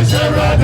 Sarah,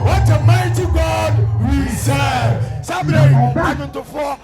What a mighty God we serve. Sabre, I'm into four.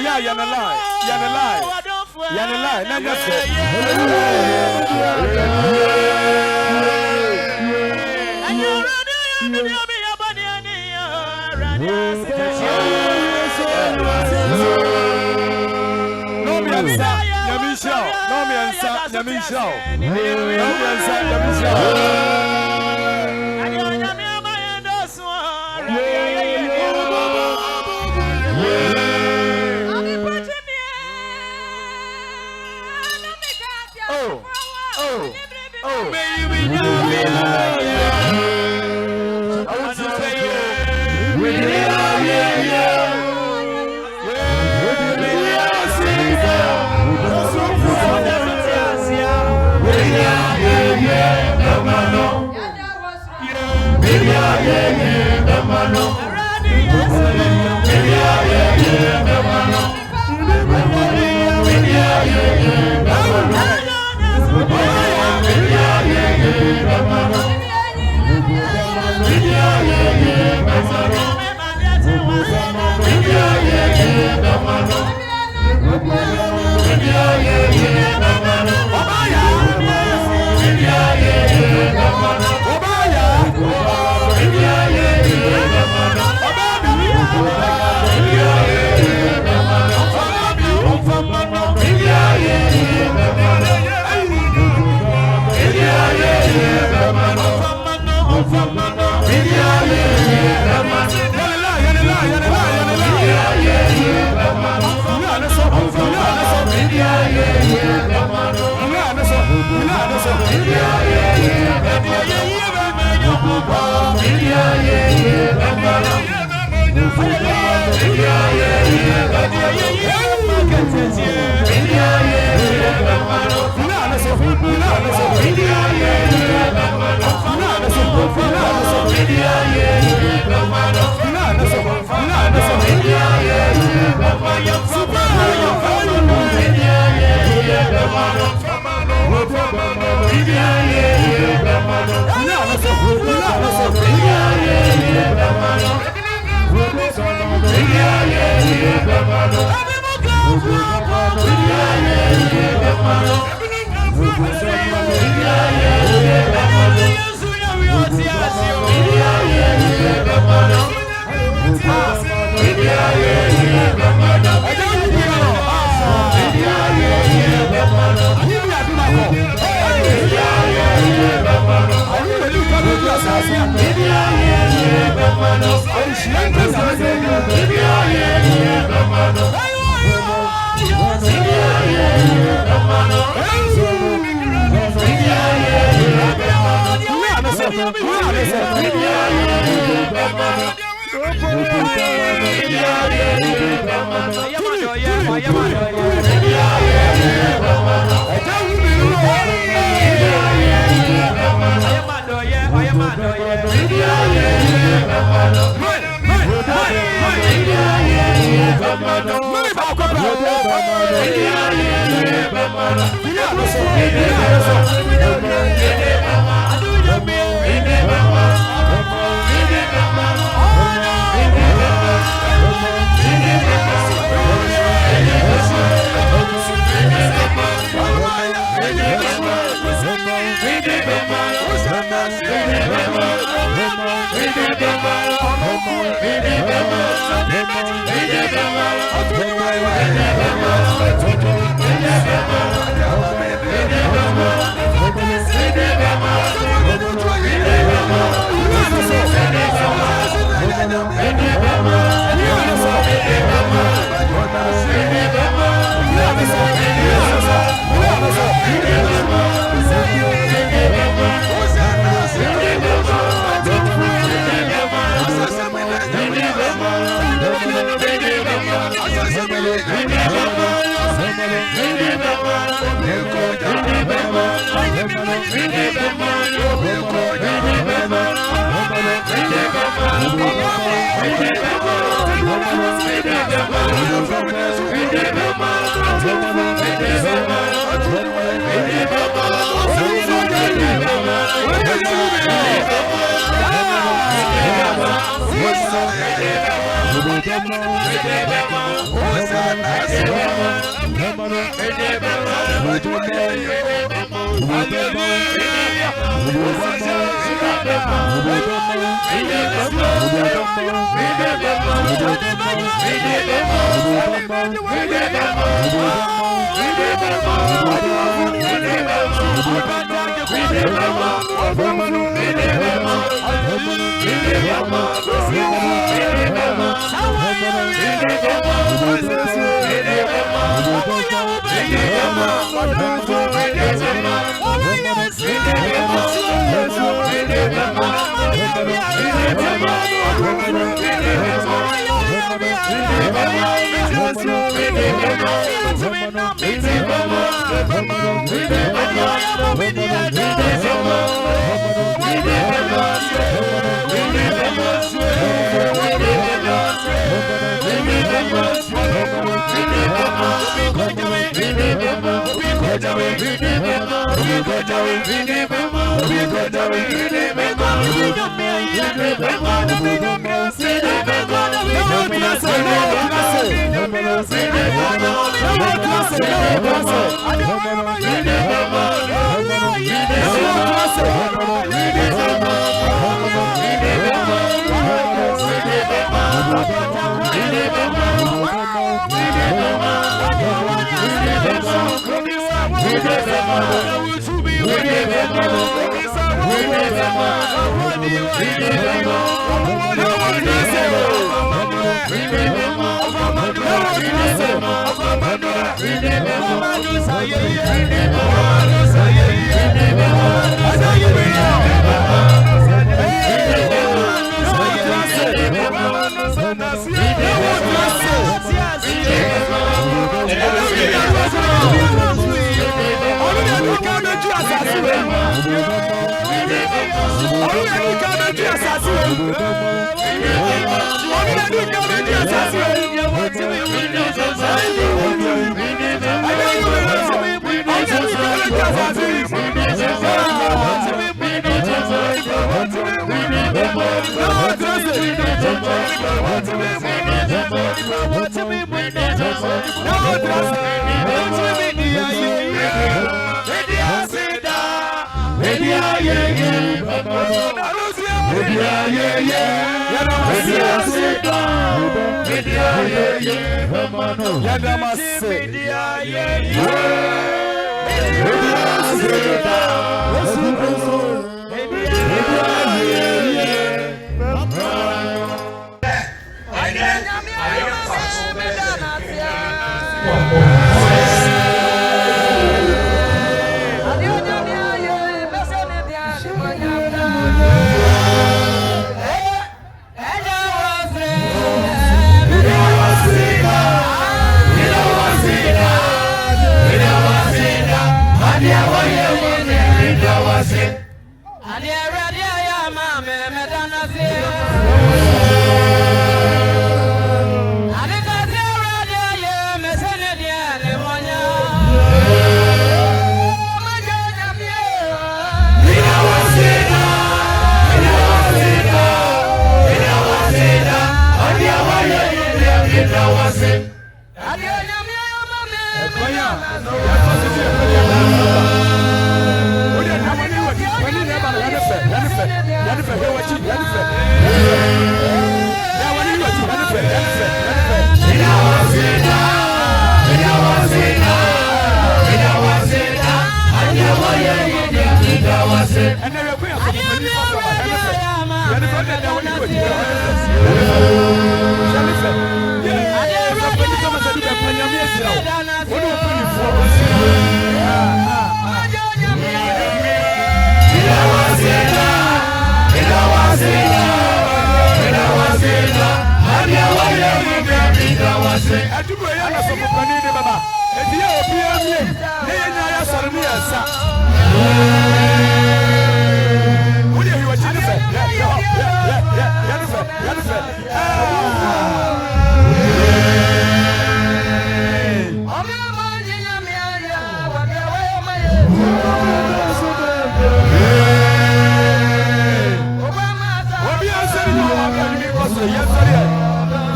Yeah, you're a lie. You're a lie. You're a lie. Now you say. No me answer. Yamisha. No me answer. Yamisha. No me answer. Yamisha.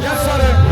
Yes, sir.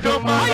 Come on,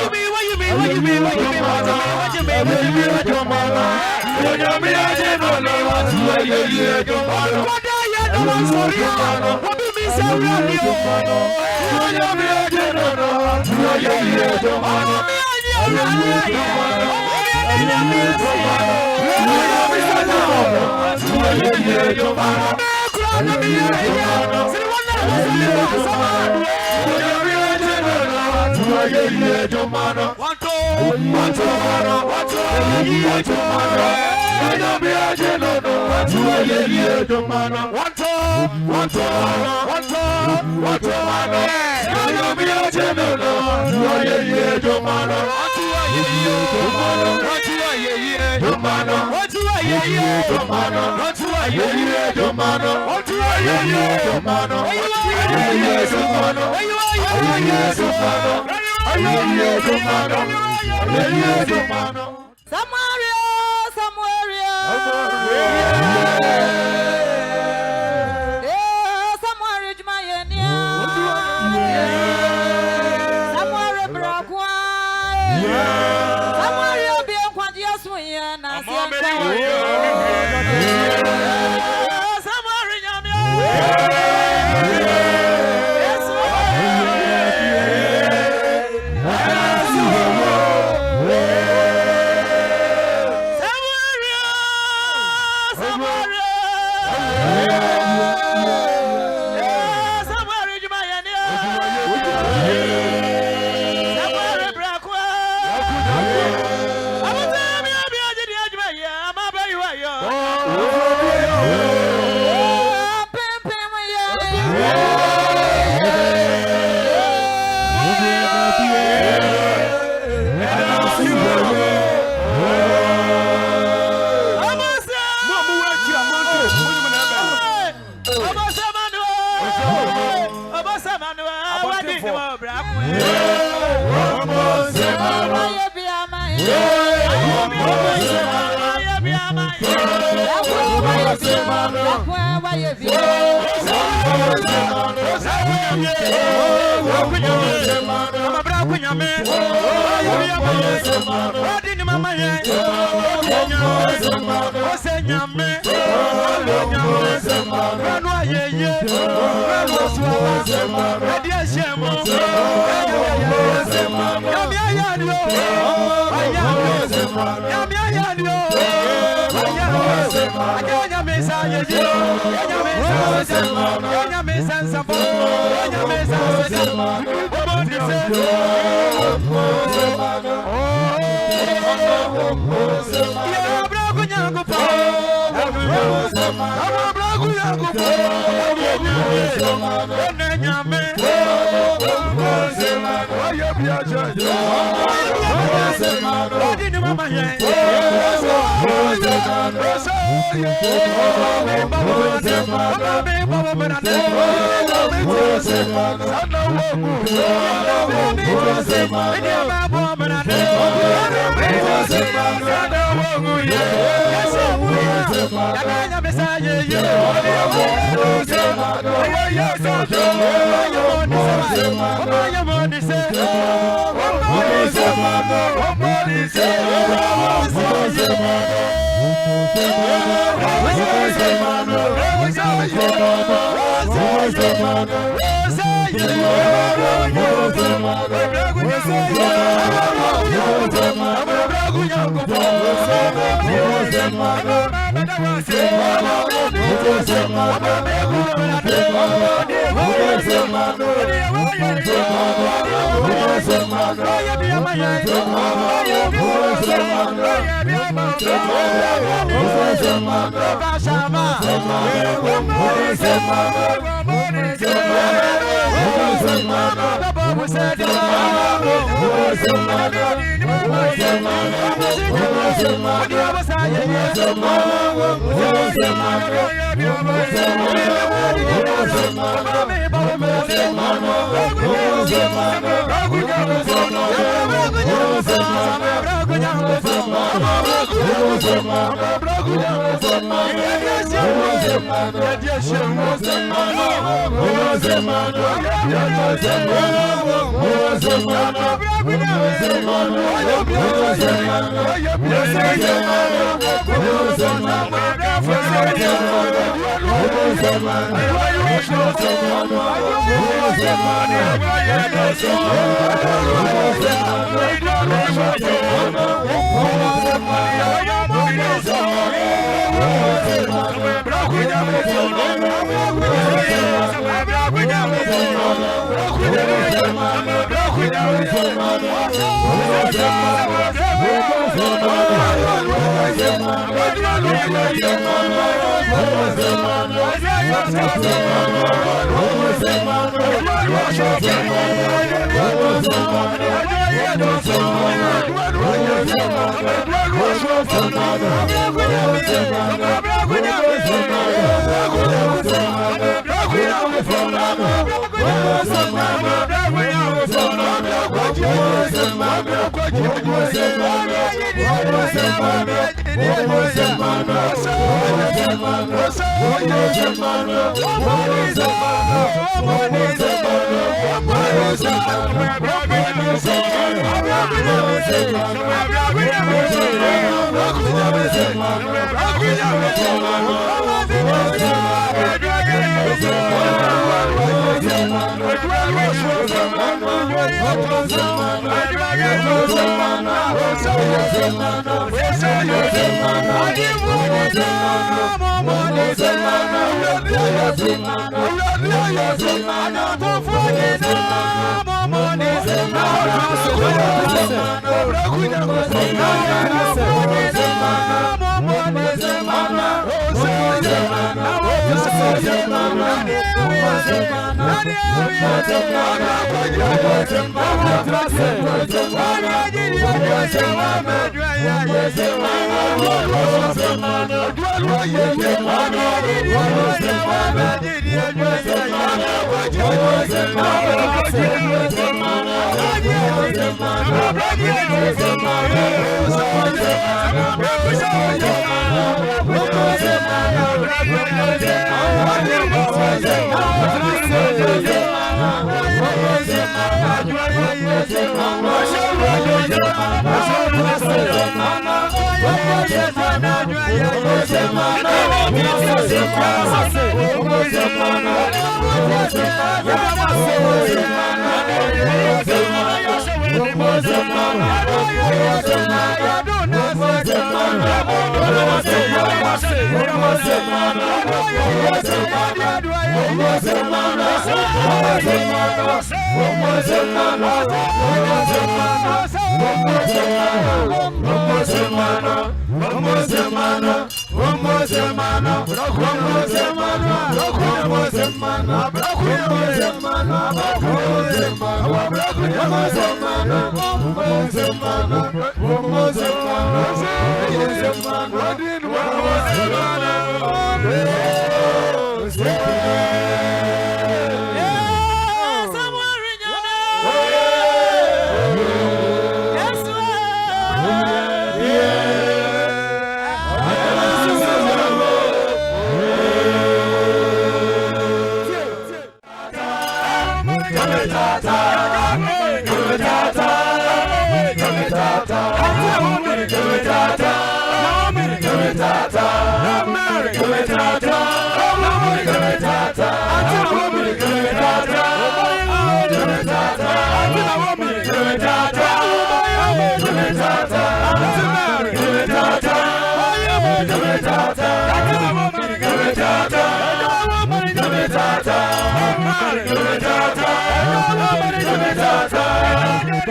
Tata,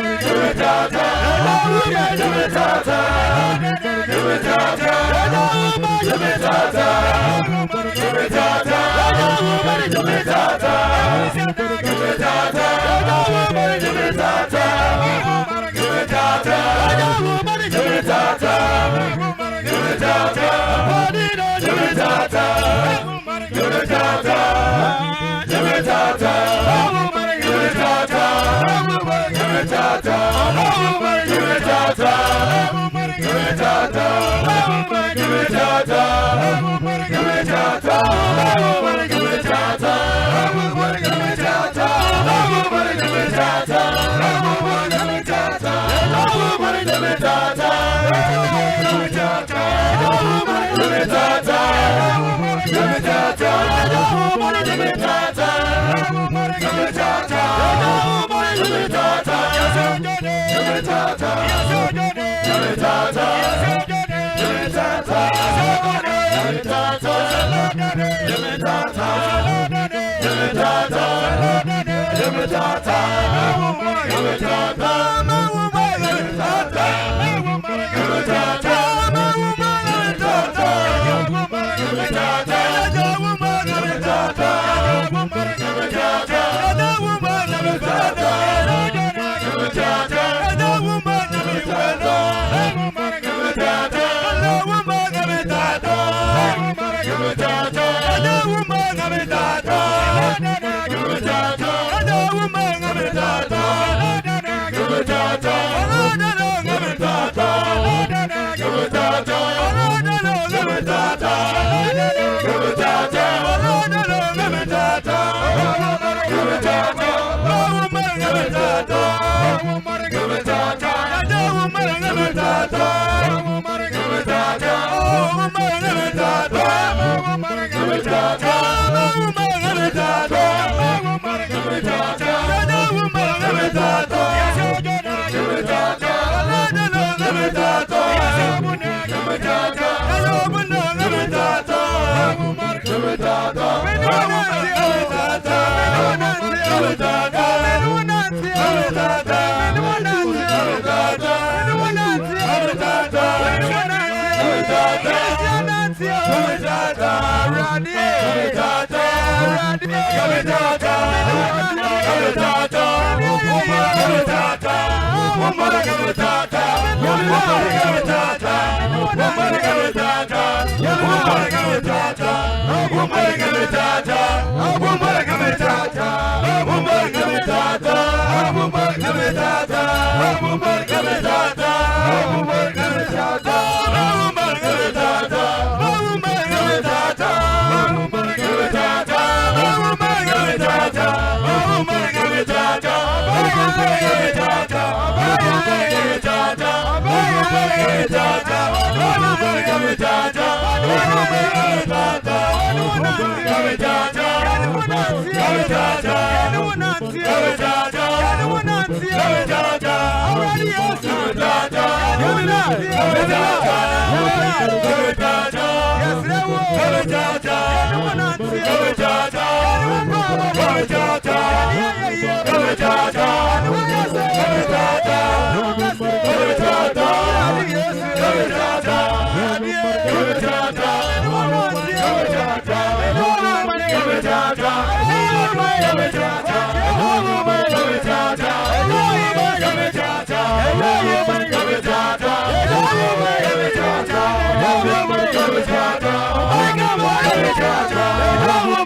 Come on,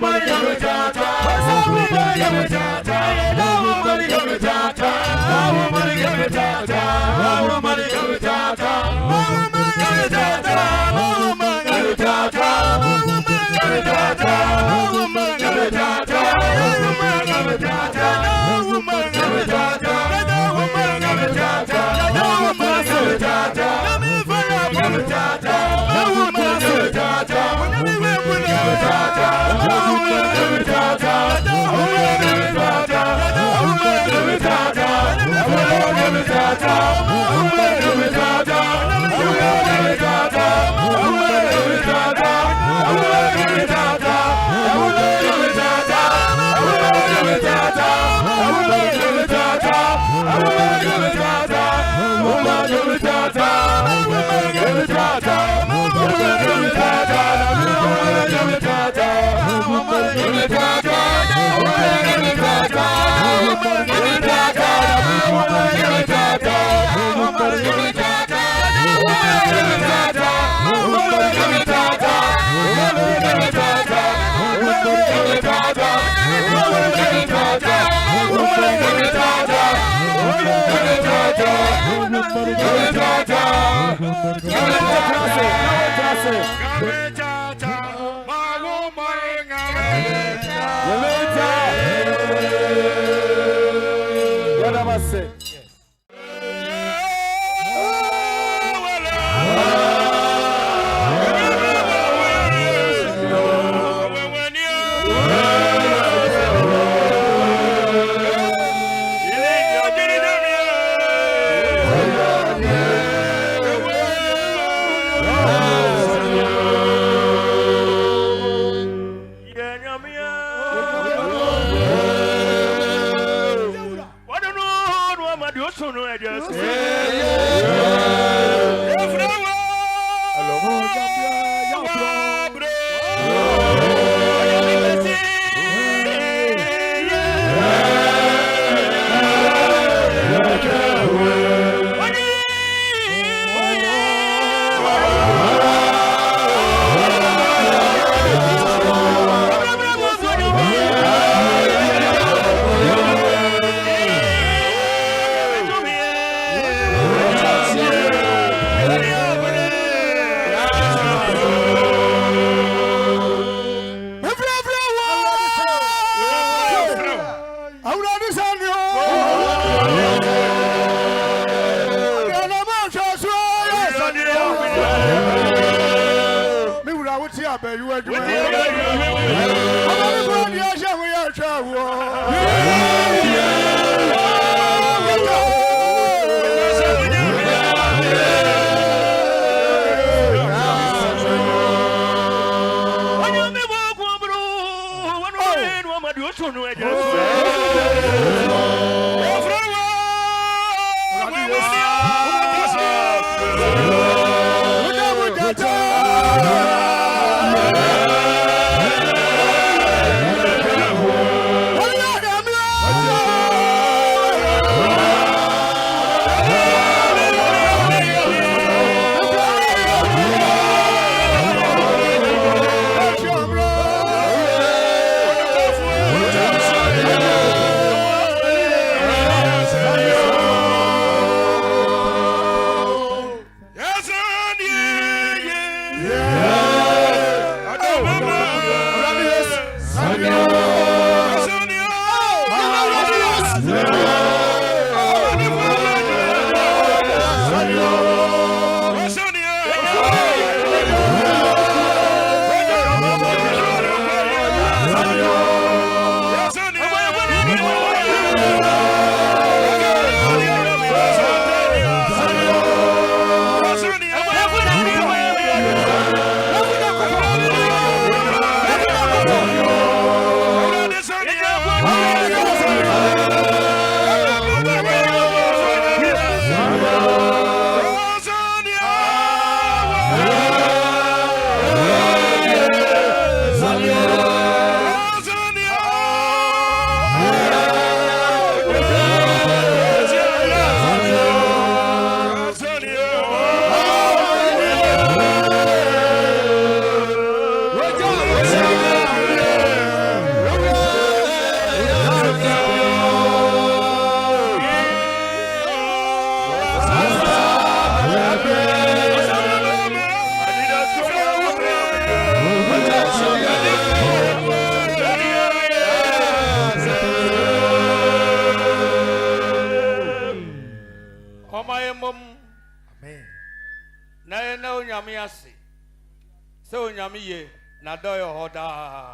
So nyamiye na doyo hoda.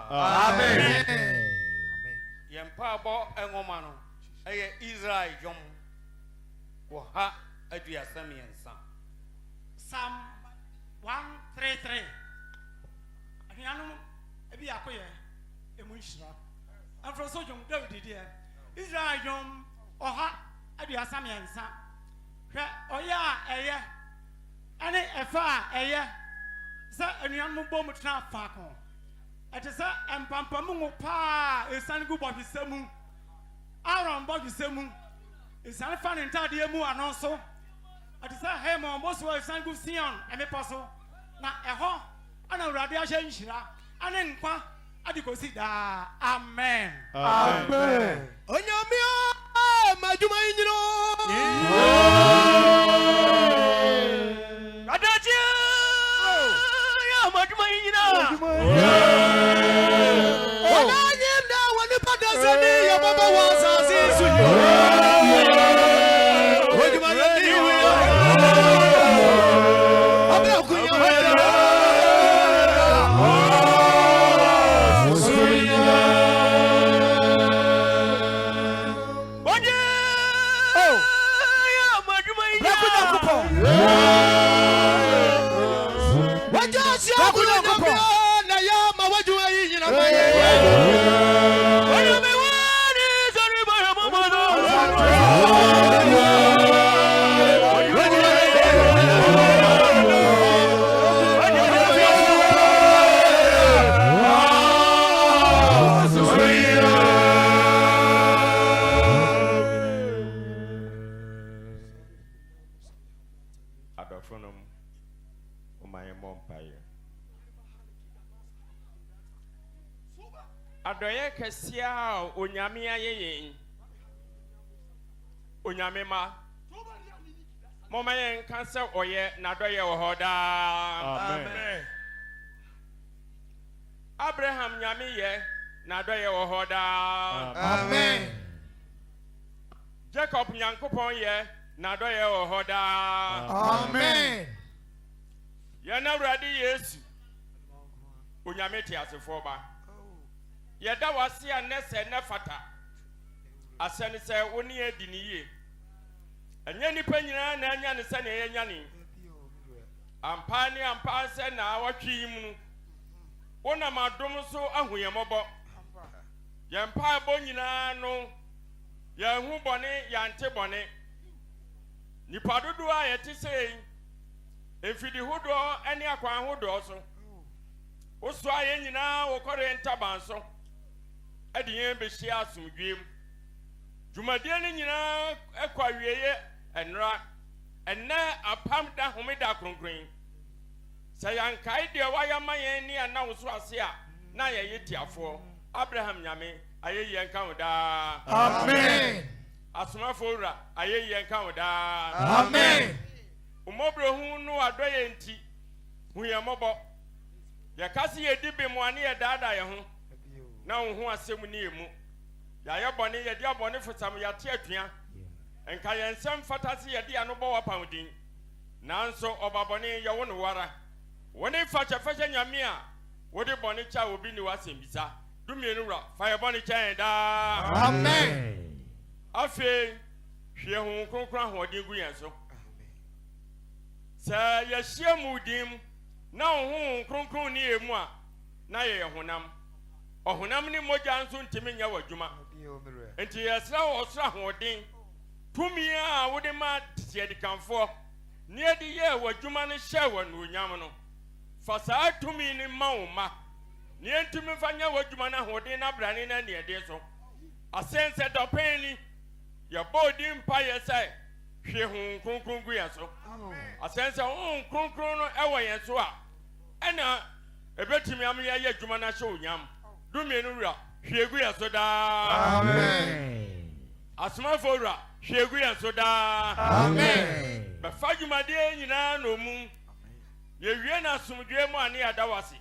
Amen. Yempa bo engoma no eye Israel jom wo ha adua samiensa. Psalm 133. Ahianu ebi akoye emunhira. Afro so jom David dia. Israel jom oha adua samiensa. Hwe oya eye ane efa eye sa anuanu bom tena faako ete sa empampamu ngo pa esan gu bofisemu Aaron body semu. It's an fan in Tadiemu and also. At the same time, most of San Gusion and a puzzle. Now, a ho, and a radiation shira, and then qua, Adicosida. Amen. Amen. Onyamia, Majuma Injino. Adachi, Majuma Injino. When I am now, when the Padazani, your Baba was as is to you. When you are Adoye kesia onyame ayeyen onyame ma mama yen kanse oye na doye ohoda. Amen. Abraham nyame ye na doye ohoda. Amen. Jacob nyankopon ye na doye ohoda. Amen. Yana wradi Yesu onyame ti asefo ba. Yeda wasi anese nefata asene se woni ediniye enye nipa nyina na anya ne se ne yenya ne ampani ampanse na watwi mu wona madom so ahoyemobo yempa bo nyina no yehu bone yante bone nipa dodo a yete sei efidi hodo ene akwan hodo so oso aye nyina wokore ntaban so Ediyen be shia asumdwem Jumadie ni nyina ekwa wieye enra enne apam da homeda kronkron sayankai de wayama yen ni anawso ase a na ye yetiafo Abraham nyame ayeye nka hoda. Amen. Asumafo ura ayeye nka hoda. Amen. Umobro hu no adoye nti hu ye mobo ye kasi ye dibe mo ane ye dada ye ho na hu asem ni emu ya ye bone ye dia bone fotam ya te atua enka ye nsem fatase ye dia no bo wapamdin nanso obabone ye wo no wara woni fache nyame a wodi bone cha obi ni wasem bisa dumienu ra fa ye bone cha da. Amen. Afi hwe hu kronkron hodin gu yen so sa ye hye mudim na hu kronkron ni emu a na ye honam ohunam ni moja nso ntimi nya wadwuma enti yesra osra hodin tumi a wode ma tiedi kanfo ne edi ye wadwuma ne hye wanu nyam no fa saa tumi ni mauma ne ntumi fanya wadwuma na hodin na brane na ne ede so asense dopeni ya bodi mpa yesai hwe hu kronkron gu yaso asense hu kronkron no ewo yeso a ena ebetimi am ye adwuma na hye onyam dumienu ra hwegu ya soda. Amen. Asmafo ra hwegu ya soda. Amen. Be fadwumade nyina no mu ye wie na asumdwe mu ane adawase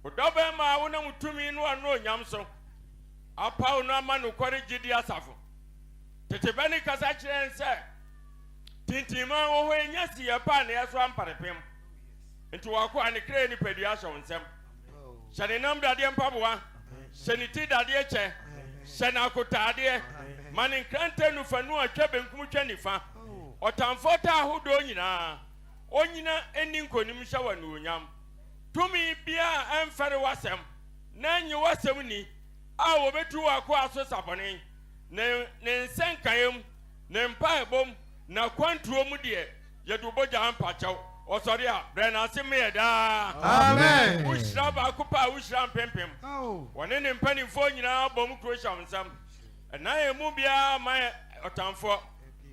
odobe ma wona mutumi no ano onyam so apa ono ama no kware gidi asafo tete ni kasa kire nse tintima wo ho enyasi ye pa na yeso amparepem nti wako ane kire ni pedua hye wonsem shani nam dade mpaboa shani ti dade che shani akotade mani krante nu fanu atwa benkum twa nifa otamfo ta ahodo nyina onyina eni nkonim hye wanu onyam tumi bia amfere wasem na nyi wasem ni a wobetu wako aso sabone ne nsenkayem ne mpaebom na kwantuo mu de yeduboja ampachew osori a brena aseme da. Amen. Ushra ba kupa ushra mpempem wone ne mpanimfo nyina bom kro hyamsam ɛna yɛ mu bia ma ɔtamfo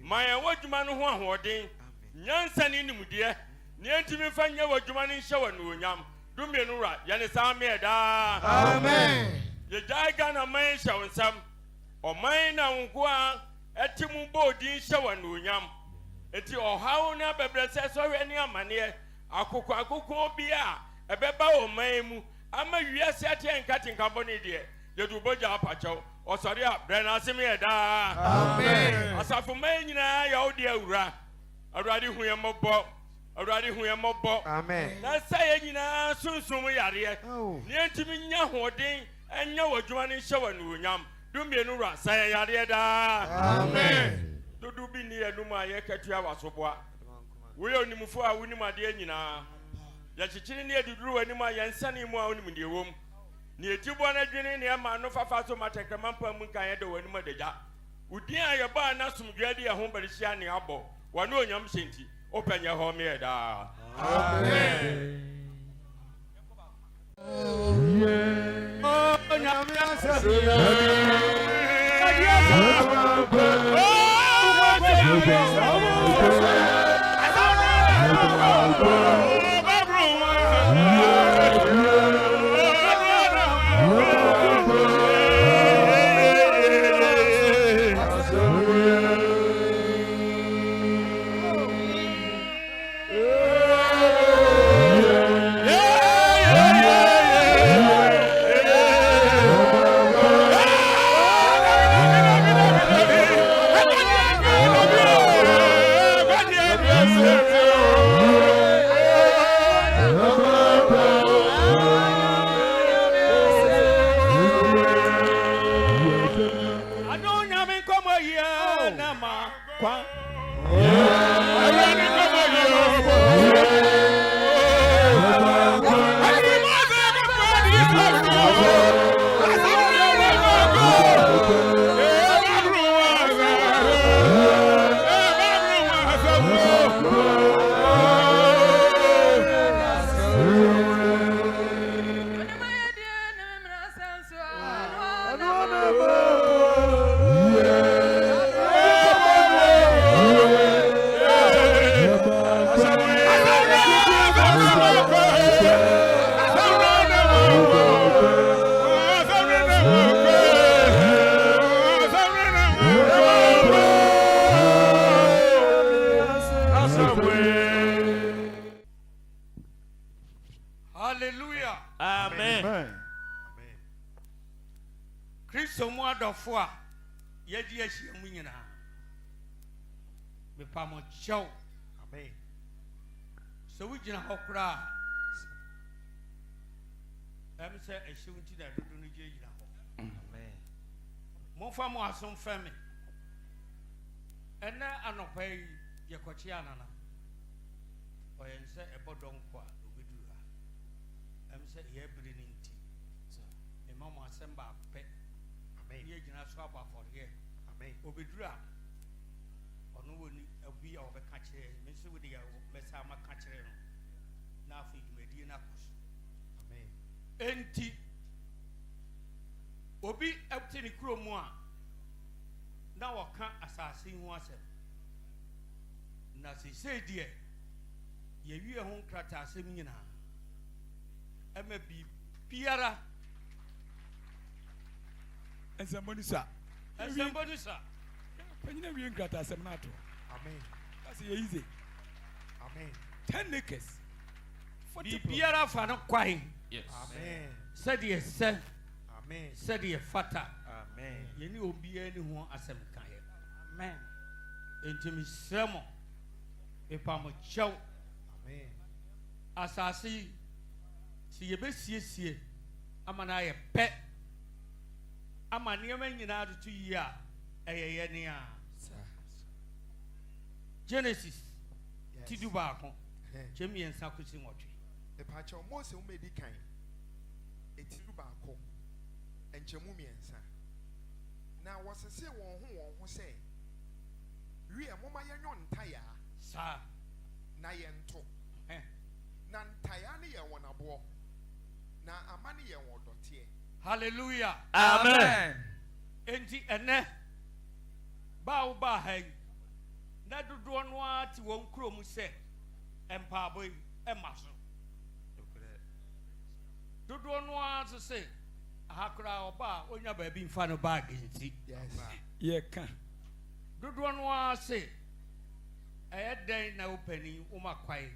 ma yɛ w'adwuma no ho ahoɔden nyansa ne nimdeɛ ne ntimi fa nyɛ w'adwuma no nhyɛ wɔ nuonyam dumie no wura yɛne saa meɛ daa Amen. yɛgyae Ghana man hyɛ wo nsam ɔman na wo nko a ɛte mu bɔ odin hyɛ wɔ nuonyam enti ɔhaw ne abɛbrɛsɛ sɔhwɛ ne amanneɛ akoko bi a ɛbɛba wɔ man mu ama wiase ate nkatenkabɔ ne deɛ yɛde bɔgya apakyɛw ɔsɔre a brɛ no ase meɛ daa Amen. asafo man nyinaa yɛ wo de awura awurade hu yɛ mmɔbɔ awurade hu yɛ mmɔbɔ Amen. na sɛ yɛ nyinaa sunsum yareɛ Oh. ne yɛntumi nya hoɔden ɛnyɛ wɔ adwuma no nhyɛ wɔ nuonyam dummienu wura sa yɛ yareɛ daa Amen. dodo bi ni yɛnum a yɛkatua w'asoboa woyɛ onimfo a wonim adeɛ nyinaa yɛkyekyere ne yɛduduru w'anim a yɛnsane mu a wonim deɛ wɔ mu ne yɛtiboa no adwene ne ɛma no fafa so ma tɛkrɛma mpa mu nka yɛda w'anim adagya wo din a yɛbaa no asomdwoa de yɛ ho bɛrehyia ne abɔ wɔne onyam hyɛ nti wopɛ nyɛ hɔ meɛ daa Amen. Hallelujah. amen Kristo mu adɔfo a yɛdi ahyia mu nyinaa mepamɔ kyɛw Amen. sɛ wogyina hɔ koraa ɛm sɛ ɛhyɛw nti na dodo no gyina hɔ Amen. momfa mo asom fɛ me ɛnɛ anɔpa yi yɛkɔkye anana ɔyɛn sɛ ɛbɔ dɔnkɔ a obɛduru ha ɛm sɛ yɛbere no nti ɛma mo asɛm baapɛ Amen. yɛgyina so abɔ afɔdeɛ Amen. obɛduru a ɔno wɔ ni abi a wɔbɛka kyerɛ me nso wode mɛsa maka kyerɛ no na afei dwumadie no akɔ so Amen. enti obi ɛte ne kuro mu a na wɔka asase yi ho asɛm na seesei deɛ yɛwie ho nkrataasɛm nyinaa ɛma biribiara nsɛmbɔ ni sa ɛsɛmbɔ no sa panyina wie nkratasɛm no ato Amen. that's yɛ easy Amen. 10 acres 40 biribiara fa no kwae Amen. sɛdeɛ sɛ Amen. sɛdeɛ fata Amen. yɛne obiara ne ho asɛm kaeɛ amen enti mesrɛ mo mepa mo kyɛw Amen. asase yi sɛ yɛbɛsiesie ama no ayɛ pɛ ama nneɛma nyinaa toto yie a ɛyɛ yɛne a Genesis Yes. ti du baako Eh. kyɛ mmiɛnsa kɔsi nwɔtwe Epacho Mose umedi kan. Etiru baako. Enchemu miensa. Na wasese wɔn ho sɛ wie moma yɛnyɔ ntaya saa na yɛnto. Eh. Na ntaya ne yɛ wɔn aboɔ. Na ama ne yɛ wɔn dɔteɛ. hallelujah amen enti ene ba wo ba ha na dodo no ati won krom se empaabo emaso dodo no ati se ahakra oba onya ba bi mfa no bag nti ye ka dodo no ase den na opani umakwai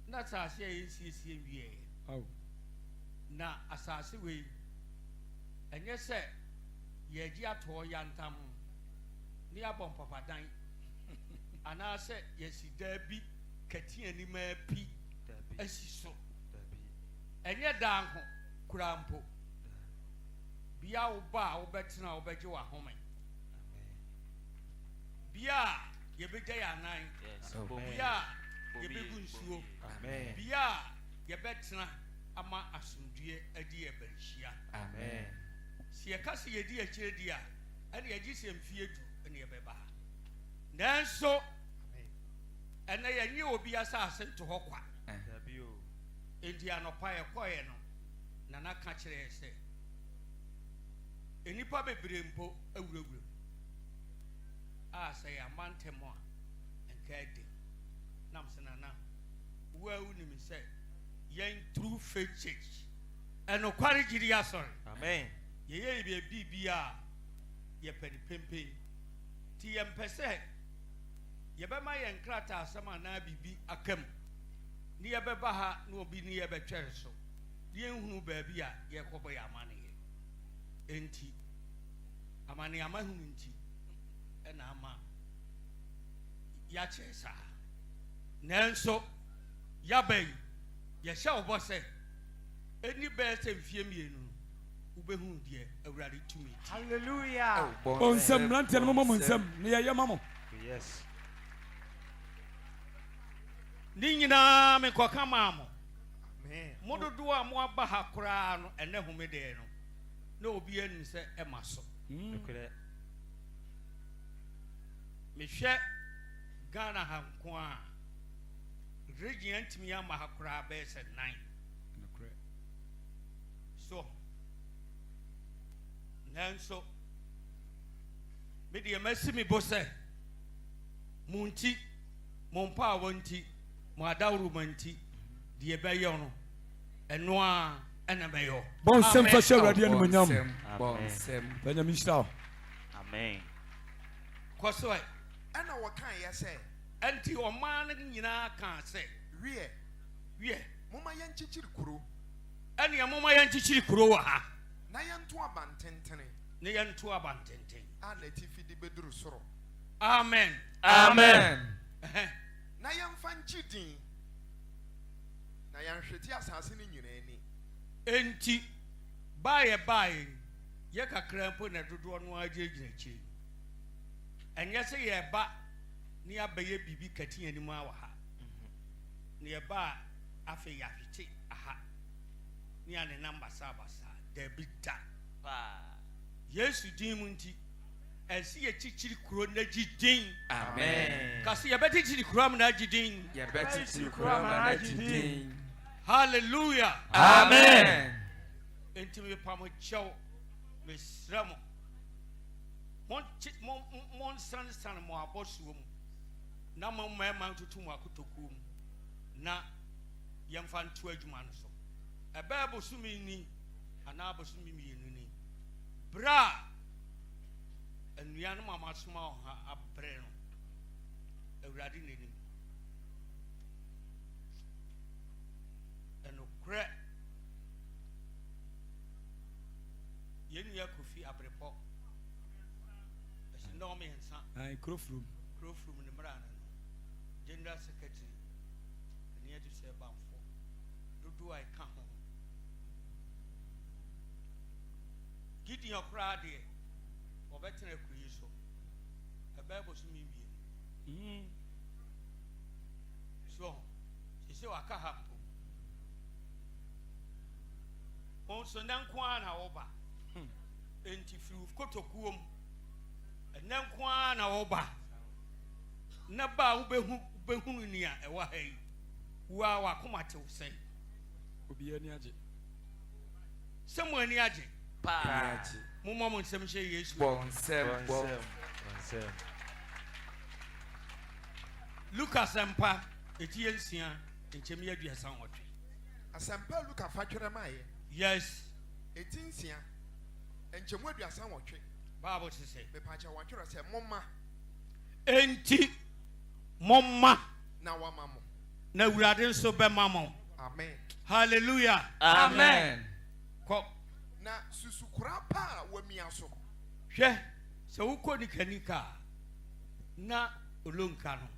na asase yensiesie wie na asase we enye se ye gi ato yantam ni abom papadan ana se yesi dabi kati anima pi asiso enye danho kurampo bia wo ba wo betena wo beje wa home bia ye beje ya nan bia ye begu nsuo bia ye betena ama asundue adi ebenhia amen si ye kase ye di akiredi a ene ye gi semfie du ene ye beba nanso ene ye nyi obi asase to hokwa enti anopa ye koye no na na ka kire se enipa bebre mpo awurawura a say amantemo a enkade nam senana wo awuni mi say yen true faith church eno kware giri asori amen ye be bibia ye pedi pempe ti ye mpese ye be ma ye nkrata asama na bibi akam ni ye be ba ha na obi ni ye be twere so ye nhunu ba bia ye kobo ya amane ye enti amane amahunu enti ena ama ya chesa nanso ya bay ya sha obo se eni be se mfie mienu ubehu die awurade tumi hallelujah onsam lante no mo nsam ne ye mamo yes ni nyina me koka mamo amen mododo a mo aba ha kora no ene homede no na obi anu se emaso okere me hwe Ghana ha nko a region ntimi ama ha kora be se 9 so nanso me de masimi bose munti mompa wonti mo adawru manti de be ye no eno a ena be yo bon sem fa she awurade anu nyam bon sem Benjamin Shaw amen koso e ana wakan ya say anti o man nyina kan se wie mama yanchichiri kuro ene ya mama yanchichiri kuro wa ha na yanto abantentene ne yanto abantenten ana tifidi beduru soro amen amen na yamfa nchidin na yanhweti asase ni nyina ani enti bae ye kakra mpo na dodo no agegina chi enye se ye ba ni abaye bibi kati ani ma wa ha ni ye ba afi ya hwete aha ni ane namba sabasa da bita pa yesu din mu nti esi ye chichiri kuro na gidin amen kasi ye beti chichiri kuro na gidin ye beti chichiri kuro na gidin hallelujah amen enti me pamo chew me sramo mon san mo abosuom na mo ma tutu mo akotoku na yemfa nto adwuma no so ebe bosumi ni ana bosumi mienu ni bra enua no mama soma ha abre no awurade nenim eno kre yenua kofi abrepo esi no me nsa ai krofrum ne mra na general secretary enia de se banfo dodo ai ka ho Gideon okra de obetena kuyi so ebe bo so mi so se waka ha po on so nan kwa na oba enti fiu kotokuom nan kwa na oba na ba ubehu ni a ewa ha yi wa wa komate usen obi ani age semu ani age pa Mumma nsɛm hyɛ Yesu. Bonsem. Lucas mpa eti ensia nkyem yɛ aduasa nwɔtwe. Asampa Luka fatwere maaye. Yes. Etinsia. Enchemu aduasa nwɔtwe. Bible say. Me pacha watwere sɛ momma Enti momma na wama mo. na Awurade nso bɛma mo. Amen. Hallelujah. Amen. Kɔ Na susukura pa wamia so. hwɛ sɛ wokɔ nikanika na olonka no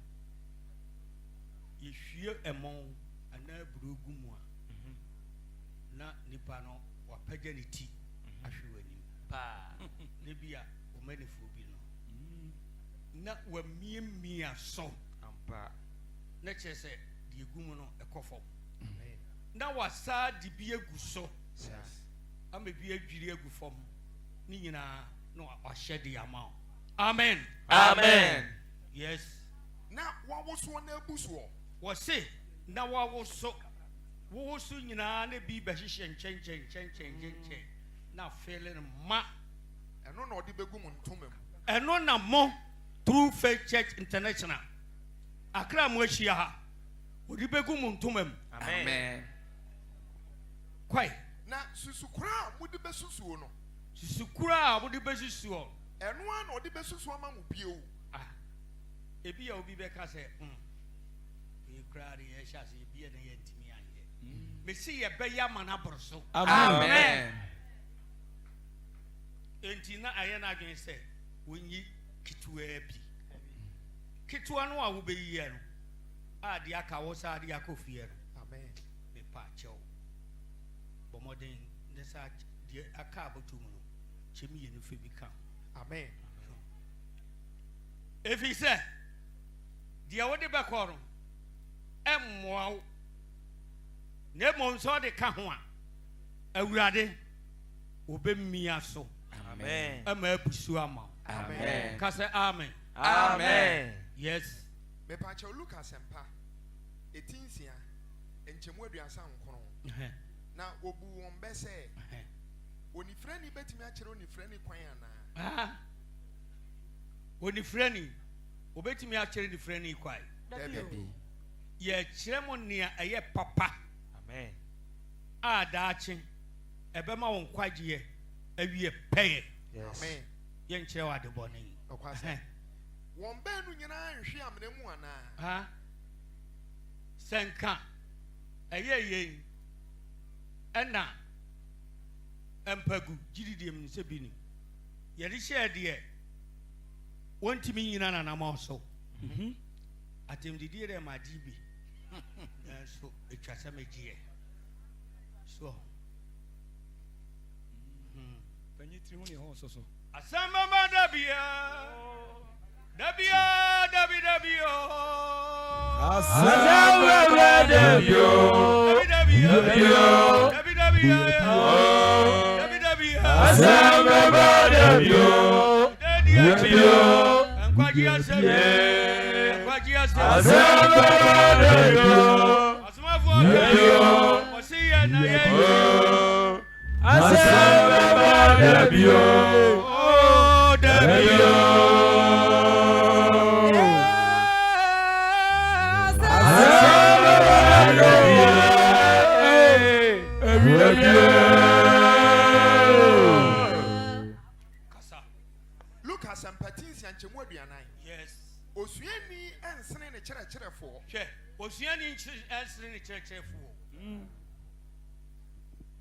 yɛhwie ɛmɔn anaa burogu mu a na nipa no wapagya ne ti ahwe w'anim ne bi a ɔmanifoɔ bi no na wamiamia so na kyerɛ sɛ deɛ gu mu no ɛkɔ fam na wasaa de bi agu so ama bi adwiri agu fam ne nyinaa na wahyɛ de ama wo. Amen. Yes. Na wawoso na abuso. Wɔse na wawoso nyinaa na bi bɛhyehyɛ nkyɛn na afele no ma Ɛno na ɔde begu mo ntoma mu. ɛno na mo True Faith Church International Accra mo ahyia ha ɔde bɛgu mo ntoma mu. Amen. Kwae Na susukura a mode besusuo no. susukura a mode bɛsusuo Ɛno a na ɔde besusuo ama mo bio. ebi a obi bɛka sɛ kura de yɛhyɛ ase ebi yɛ na yɛntumi anyɛ mesi yɛbɛyɛ ama no aboro so. Amen. Enti na ayɛ no adwene sɛ wɔnyi ketewa bi ketewa no a wobɛyiɛ no a de aka wo saa de aka ofie no. Amen. Mepa kyɛw bɔ mmɔden ne saa deɛ aka abɔto mu no kyɛm yɛ no fɛ bi ka. Amen. Ɛfiri sɛ deɛ wode bɛkɔ no ɛmmoa wo na mmom sɛ ɔde ka ho a Awurade wobɛmmia so. Amen. Ama abusu ama wo. Amen. Ka sɛ amen. Amen. Yes. Me pacha Luka sempa. Etinsia. Enchemu aduasa nkron. Na obu won be se onifrani betimi akere onifrani kwan ana. Onifrani obetimi akere onifrani kwan. Dabi. Ye kyerɛ mo nea ɛyɛ papa. Amen. A daache ɛbɛma wo nkwagyeɛ awie pɛyɛ. Amen. Yɛn kyerɛ wo ade bɔne. Okwase. Won be nu nyina nhwe amene mu ana. Sɛnka ɛyɛ yɛn ɛna ɛmpagu gyididie mu sɛ bi ni yɛde hyɛ deɛ wɔntumi nyina nanama so atemdidie dɛ madi bi nanso ɛtwa sɛ megyeɛ so panyi tiri ho ne ho so asɛmmama dabia Lucas and Patinsia and Chemudiana. Yes. Osuani and Sene Chera for. Che, Oceani answering the church for.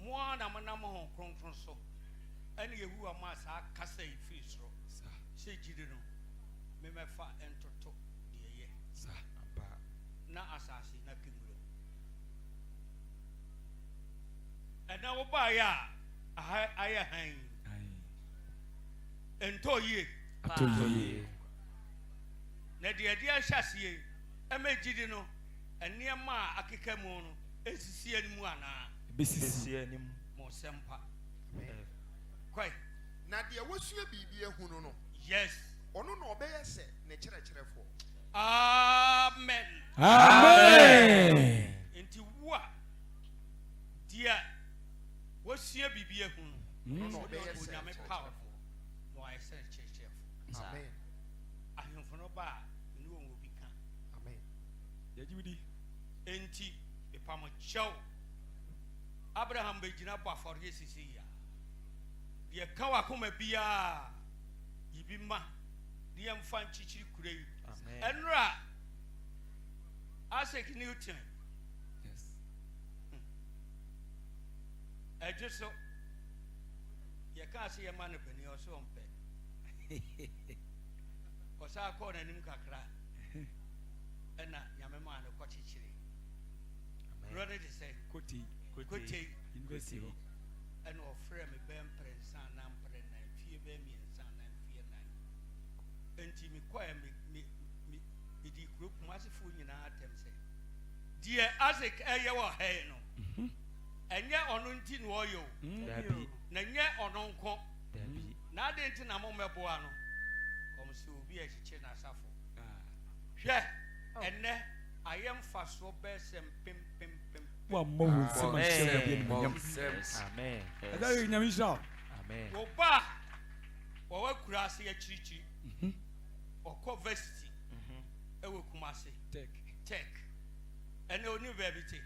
More than a number of so. Any who are mass are Cassay fish. Say Gidino. Memefa and Toto, dear, sir. Na assassin, na kingdom. And now by ya, I hang. And to ye. Na the idea chassis, a Gidino, and near ma Akikamono, SC and Muana, BCC more sempa. Quite. Na dia wosu bibia hu no. Yes. Ono no obeye se ne kyerɛkyerɛ fo. Amen. Amen. Enti wa dia wosia bibia hu onyame powerful na wayɛ sɛ kyerɛkyerɛfo Amen. ahemfo no ba a ne wɔn obi ka Amen. Yɛgye enti epamkyɛw Abraham bɛgyina bɔ afɔre sisi ya deɛ ka wakoma biara yibi ma deɛ mfa nkyikyiri kura yi ɛnora Isaac Newton ɛgye so yɛka ase yɛma no pani ɔsɛ ɔmpɛ ɔsa akɔɔ n'anim kakra ɛna nyame maa no kɔkyekyere kuro no de sɛ Kotei University hɔ. ɛna ɔfrɛ me bɛɛ mprɛnsa na mprɛ na fie bɛɛ mmiɛnsa na fie nan enti mekɔɛ medi kuro Kumasefoɔ nyinaa atɛm sɛ deɛ Isaac ɛyɛ wɔ ha yi no ɛnyɛ ɔno nti na ɔyɛ o na nyɛ ɔno nko na ade nti na mommɛboa no ɔm sɛ obi akyekyere n'asafo hwɛ ɛnɛ ayɛ mfasoɔ bɛɛ sɛ mpempempem Amen. wɔba a wɔwɔ kura ase akyirikyiri ɔkɔ varsity ɛwɔ Kumase tech ɛnɛ oni baabi te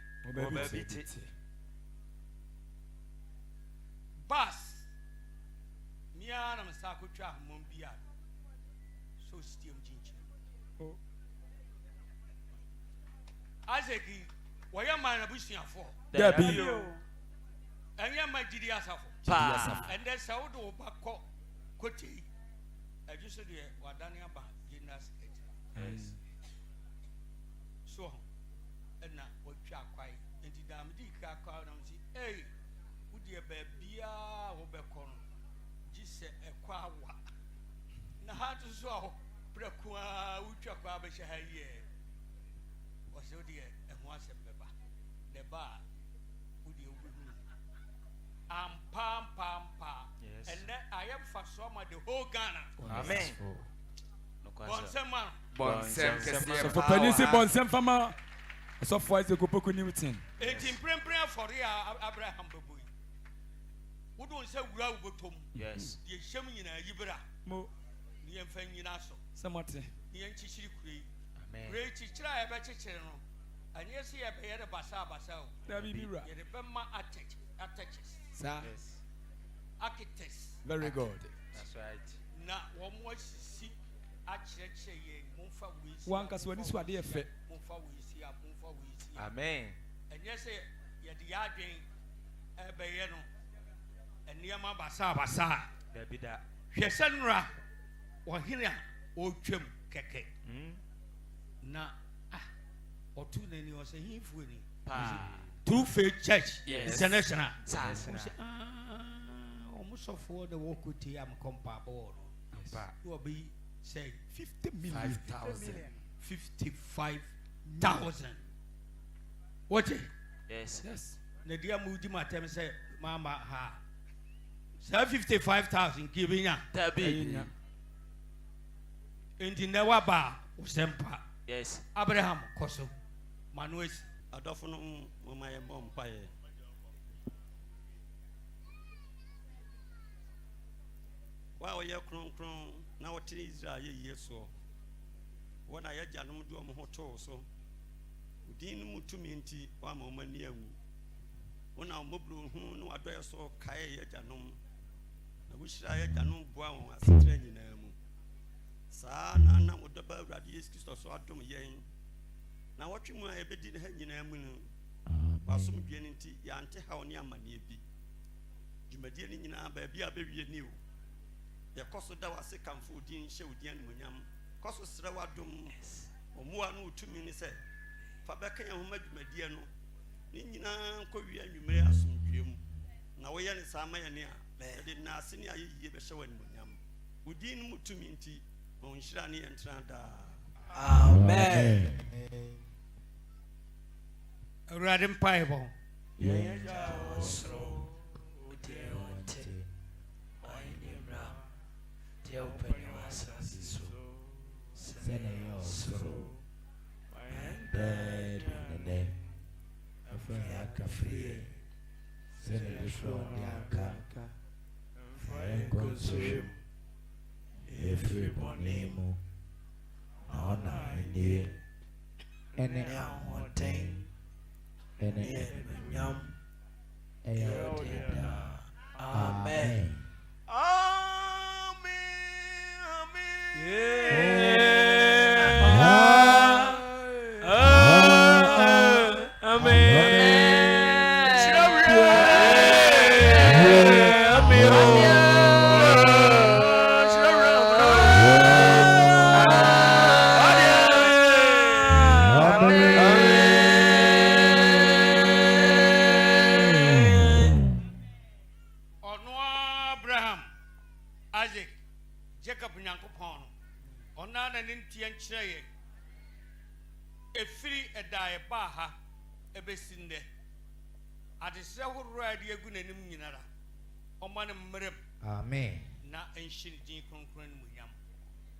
bus mia na msa akɔtwa ahomom bi a so stadium gyinkyɛn Isaac wɔyɛ man abusuafoɔ ɛnyɛ ma gyidi asafo ɛndɛ sɛ wode wo ba kɔ Kotei agye so deɛ wadane aba general secretary so ɛna wɔtwa akwae enti da mede ka akwae na msi ei wodeɛ baabiaa wobɛkɔ no gye sɛ ɛkɔ awa na ha to so a prɛko a wotwa kwa bɛhyɛ ha yɛ ɔsɛ wodeɛ ɛho asɛm bɛba ne ba a wodeɛ wobɛhunu ampa ɛnɛ ayɛ mfasoɔ ma the whole Ghana Amen. bɔnsɛm a Bonsem kɛseɛ So for penny say bonsem fama so for Isaac Opoku Newton. enti mprempren afɔre a Abraham bɛbɔ yi wodon sɛ wura wobɔtɔm Yes. deɛ hyɛm nyinaa yibra Mo ne yɛmfa nyina so samate. ne yɛnkyikyiri kuro yi Amen. kuro yi kyikyiri a yɛbɛkyekyere no ɛnyɛ sɛ yɛbɛyɛ de basa o Dabi Bira. yɛde bɛma architects Sir. Yes. architects Very good. That's right. na wɔn asisi akyerɛkyerɛ yɛn momfa wei si One case when this one dey fe. momfa wei si a momfa wei si a Amen. ɛnyɛ sɛ yɛde yɛ adwen ɛbɛyɛ no nneɛma basa There be that. hwɛ sɛ nnora ɔhene a ɔretwam kɛkɛ na ɔto n'ani ɔsɛ hemfuo ni True Faith Church International ɔsɛ ɔmo sɔfoɔ de wɔ Kotei am kɔmpa bɔɔ no na ɔbɛyi sɛ 50 million 55,000 wɔte Yes. na deɛ ma wodi ma atɛm sɛ mama ha saa 55,000 ka yɛbɛnya There be. enti nnɛ woaba a wo sɛ mpa Yes. Abraham kɔ so ma no asi adɔfo no moma yɛ bɔ mpaeɛ wa a wɔyɛ kronkron na wɔte Israel yɛ yie soɔ wɔn a yɛagyanom de ɔmo ho too so wodin no mu tumi nti wɔama ɔmo ani awu wɔn a ɔmmɔborɔ hu ne wadɔyɛ so kae yɛagyanom na wohyira yɛagyanom boa wɔn asetena nyinaa mu saa na na wodɔba Awurade Yesu Kristo so adom yɛn na wɔtwe mu a yɛbɛdi ne ha nyinaa mu no wasomdwe no nti yɛante haw ne amanneɛ bi dwumadie no nyinaa baabi a bɛwie ni o yɛkɔ so da wase kamfo wo din hyɛ wo din animonyam kɔ so serɛ w'adom ɔmmoa no wo tumi ne sɛ fa bɛka yɛn homa dwumadie no ne nyinaa nkɔwie anwummere asomdwie mu na woyɛ ne saa ma yɛne a yɛde naase ne ayɛyie bɛhyɛ wo animonyam wo din no mu tumi nti ma wo nhyira ne yɛntena daa Amen. Awurade mpaebɔ Nemo. Nona idea. Any one thing. Any yum. Amen. Abraham, Isaac, Jacob Nyankopon, Onan and Indian Cheye, a free a die baha, a besinde. At the several radio gunenim yinara, Oman Merib, Amen. na ancient Jin Concurrent William.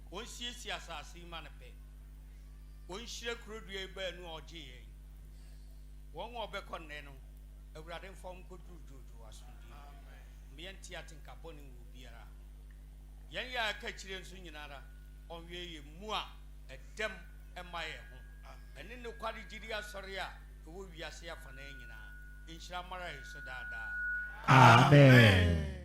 One sees assassin manape. One share crude bear no or G. One more becon neno, a radin form could do to us. Mianti atin kaponi ubiara. Yanya catching sunyanara on ye mua a dem and my home. And in the quality Gidia Soria, who will be a sea for Nana in Shamara Sodada. Amen.